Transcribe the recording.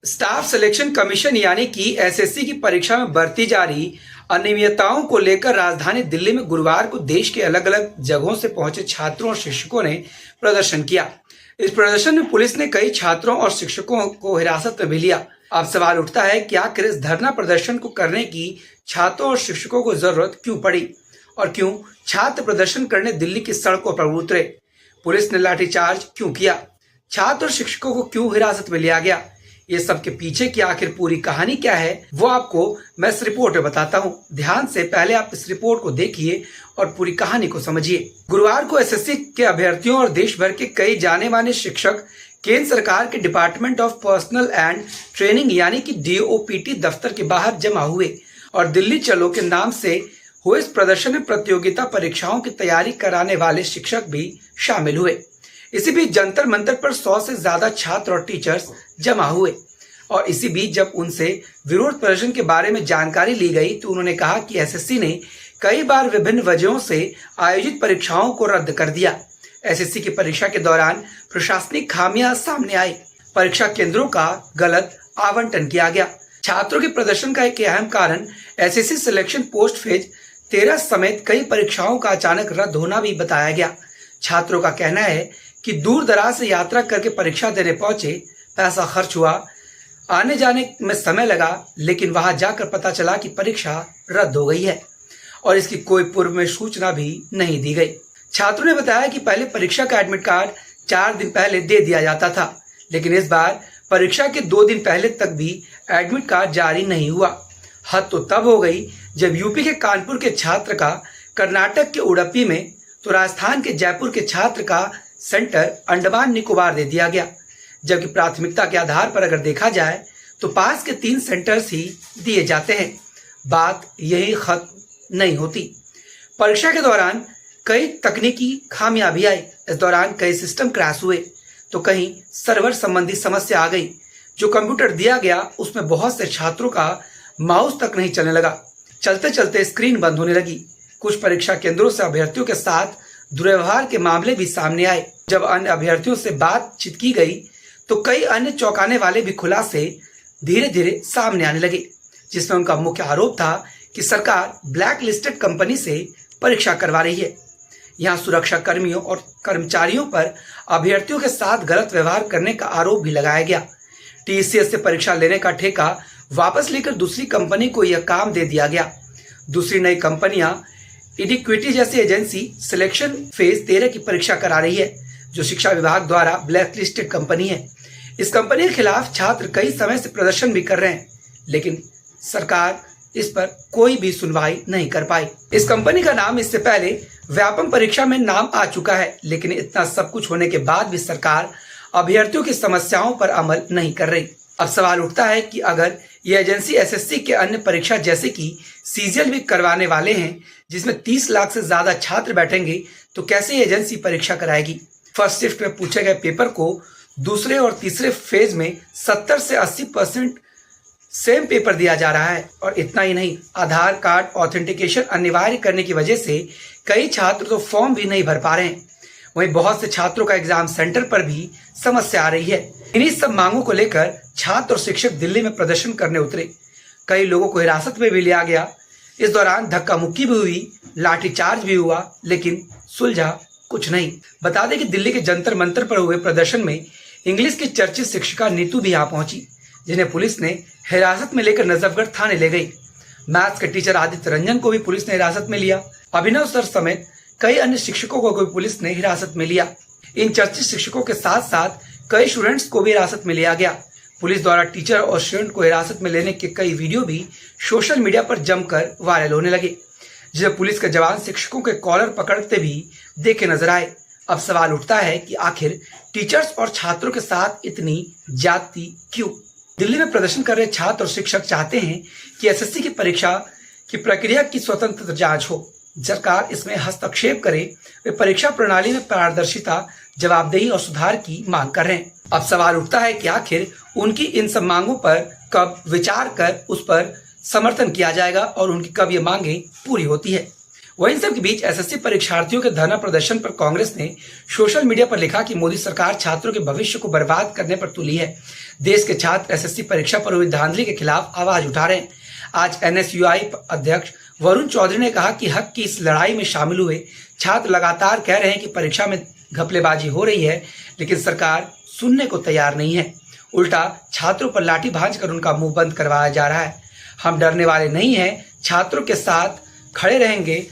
Staff selection commission यानी कि SSC की परीक्षा में बरती जा रही अनियमितताओं को लेकर राजधानी दिल्ली में गुरुवार को देश के अलग अलग जगहों से पहुंचे छात्रों और शिक्षकों ने प्रदर्शन किया। इस प्रदर्शन में पुलिस ने कई छात्रों और शिक्षकों को हिरासत में भी लिया। अब सवाल उठता है कि आखिर इस धरना प्रदर्शन को करने की छात्रों और शिक्षकों को जरूरत क्यों पड़ी और क्यों छात्र प्रदर्शन करने दिल्ली की सड़कों पर उतरे। पुलिस ने लाठीचार्ज क्यों किया, छात्र और शिक्षकों को क्यों हिरासत में लिया गया, ये सब के पीछे की आखिर पूरी कहानी क्या है वो आपको मैं इस रिपोर्ट में बताता हूँ। ध्यान से पहले आप इस रिपोर्ट को देखिए और पूरी कहानी को समझिए। गुरुवार को एसएससी के अभ्यर्थियों और देश भर के कई जाने माने शिक्षक केंद्र सरकार के department of personal and training यानी कि डीओपीटी दफ्तर के बाहर जमा हुए और दिल्ली चलो के नाम से हुए इस प्रदर्शन में प्रतियोगिता परीक्षाओं की तैयारी कराने वाले शिक्षक भी शामिल हुए। इसी बीच जंतर मंतर पर 100 से ज्यादा छात्र और टीचर्स जमा हुए और इसी बीच जब उनसे विरोध प्रदर्शन के बारे में जानकारी ली गई तो उन्होंने कहा कि एसएससी ने कई बार विभिन्न वजहों से आयोजित परीक्षाओं को रद्द कर दिया। एसएससी की परीक्षा के दौरान प्रशासनिक खामियां सामने आई, परीक्षा केंद्रों का गलत आवंटन किया गया। छात्रों के प्रदर्शन का एक अहम कारण एसएससी सिलेक्शन पोस्ट फेज 13 समेत कई परीक्षाओं का अचानक रद्द होना भी बताया गया। छात्रों का कहना है कि दूर दराज से यात्रा करके परीक्षा देने पहुंचे, पैसा खर्च हुआ, आने जाने में समय लगा, लेकिन वहां जाकर पता चला कि परीक्षा रद्द हो गई है और इसकी कोई पूर्व में सूचना भी नहीं दी गई। छात्रों ने बताया कि पहले परीक्षा का एडमिट कार्ड 4 दिन पहले दे दिया जाता था, लेकिन इस बार परीक्षा के 2 दिन पहले तक भी एडमिट कार्ड जारी नहीं हुआ। हद तो तब हो गई जब यूपी के कानपुर के छात्र का कर्नाटक के उडुपी में तो राजस्थान के जयपुर के छात्र का सेंटर अंडमान निकोबार दे दिया गया। जबकि प्राथमिकता के आधार पर अगर देखा जाए तो पास के 3 सेंटर्स ही दिए जाते हैं। बात यही खत्म नहीं होती। परीक्षा के दौरान कई तकनीकी खामियां भी आई। इस दौरान कई सिस्टम क्रैश हुए तो कहीं सर्वर संबंधी समस्या आ गई। जो कंप्यूटर दिया गया उसमें बहुत से छात्रों का माउस तक नहीं चलने लगा, चलते चलते स्क्रीन बंद होने लगी। कुछ परीक्षा केंद्रों से अभ्यर्थियों के साथ दुर्व्यवहार के मामले भी सामने आए। जब अन्य अभ्यर्थियों से बातचीत की गई तो कई अन्य चौंकाने वाले भी खुलासे धीरे धीरे सामने आने लगे, जिसमें उनका मुख्य आरोप था कि सरकार ब्लैक लिस्टेड कंपनी से परीक्षा करवा रही है। यहाँ सुरक्षा कर्मियों और कर्मचारियों पर अभ्यर्थियों के साथ गलत व्यवहार करने का आरोप भी लगाया गया। टीसीएस से परीक्षा लेने का ठेका वापस लेकर दूसरी कंपनी को यह काम दे दिया गया। दूसरी नई कंपनियां इडिक्विटी जैसी एजेंसी सिलेक्शन फेज 13 की परीक्षा करा रही है, जो शिक्षा विभाग द्वारा ब्लैक लिस्टेड कंपनी है। इस कंपनी के खिलाफ छात्र कई समय से प्रदर्शन भी कर रहे हैं, लेकिन सरकार इस पर कोई भी सुनवाई नहीं कर पाई। इस कंपनी का नाम इससे पहले व्यापम परीक्षा में नाम आ चुका है, लेकिन इतना सब कुछ होने के बाद भी सरकार अभ्यर्थियों की समस्याओं पर अमल नहीं कर रही। अब सवाल उठता है कि अगर ये एजेंसी एसएससी के अन्य परीक्षा जैसे कि सीजीएल भी करवाने वाले हैं, जिसमें 30 लाख से ज्यादा छात्र बैठेंगे, तो कैसे ये एजेंसी परीक्षा कराएगी। फर्स्ट शिफ्ट में पूछे गए पेपर को दूसरे और तीसरे फेज में 70 से 80% सेम पेपर दिया जा रहा है। और इतना ही नहीं, आधार कार्ड ऑथेंटिकेशन अनिवार्य करने की वजह से कई छात्र तो फॉर्म भी नहीं भर पा रहे हैं। वहीं बहुत से छात्रों का एग्जाम सेंटर पर भी समस्या आ रही है। इन्हीं सब मांगों को लेकर छात्र और शिक्षक दिल्ली में प्रदर्शन करने उतरे। कई लोगों को हिरासत में भी लिया गया। इस दौरान धक्का मुक्की भी हुई, लाठीचार्ज भी हुआ, लेकिन सुलझा कुछ नहीं। बता दें कि दिल्ली के जंतर मंतर पर हुए प्रदर्शन में इंग्लिश की चर्चित शिक्षिका नीतू भी यहाँ पहुंची, जिन्हें पुलिस ने हिरासत में लेकर नजफगढ़ थाने ले गई। मैथ्स के टीचर आदित्य रंजन को भी पुलिस ने हिरासत में लिया। अभिनव सर समेत कई अन्य शिक्षकों को भी पुलिस ने हिरासत में लिया। इन चर्चित शिक्षकों के साथ साथ कई स्टूडेंट्स को भी हिरासत में लिया गया। पुलिस द्वारा टीचर और स्टूडेंट को हिरासत में लेने के कई वीडियो भी सोशल मीडिया पर जमकर वायरल होने लगे, जिसमें पुलिस के जवान शिक्षकों के कॉलर पकड़ते भी देखे नजर आए। अब सवाल उठता है कि आखिर टीचर्स और छात्रों के साथ इतनी ज्यादती क्यों। दिल्ली में प्रदर्शन कर रहे छात्र और शिक्षक चाहते हैं कि एसएससी की परीक्षा की प्रक्रिया की स्वतंत्र जांच हो, सरकार इसमें हस्तक्षेप करे। वे परीक्षा प्रणाली में पारदर्शिता, जवाबदेही और सुधार की मांग कर रहे हैं। अब सवाल उठता है कि आखिर उनकी इन सब मांगों पर कब विचार कर उस पर समर्थन किया जाएगा और उनकी कब ये मांगे पूरी होती है। वहीं सब के बीच एसएससी परीक्षार्थियों के धरना प्रदर्शन पर कांग्रेस ने सोशल मीडिया पर लिखा कि मोदी सरकार छात्रों के भविष्य को बर्बाद करने पर तुली है। देश के छात्र एसएससी परीक्षा पर हुई धांधली के खिलाफ आवाज उठा रहे हैं। आज एनएसयूआई अध्यक्ष वरुण चौधरी ने कहा कि हक की इस लड़ाई में शामिल हुए छात्र लगातार कह रहे हैं कि परीक्षा में घपलेबाजी हो रही है, लेकिन सरकार सुनने को तैयार नहीं है। उल्टा छात्रों पर लाठी भांज कर उनका मुंह बंद करवाया जा रहा है। हम डरने वाले नहीं हैं, छात्रों के साथ खड़े रहेंगे।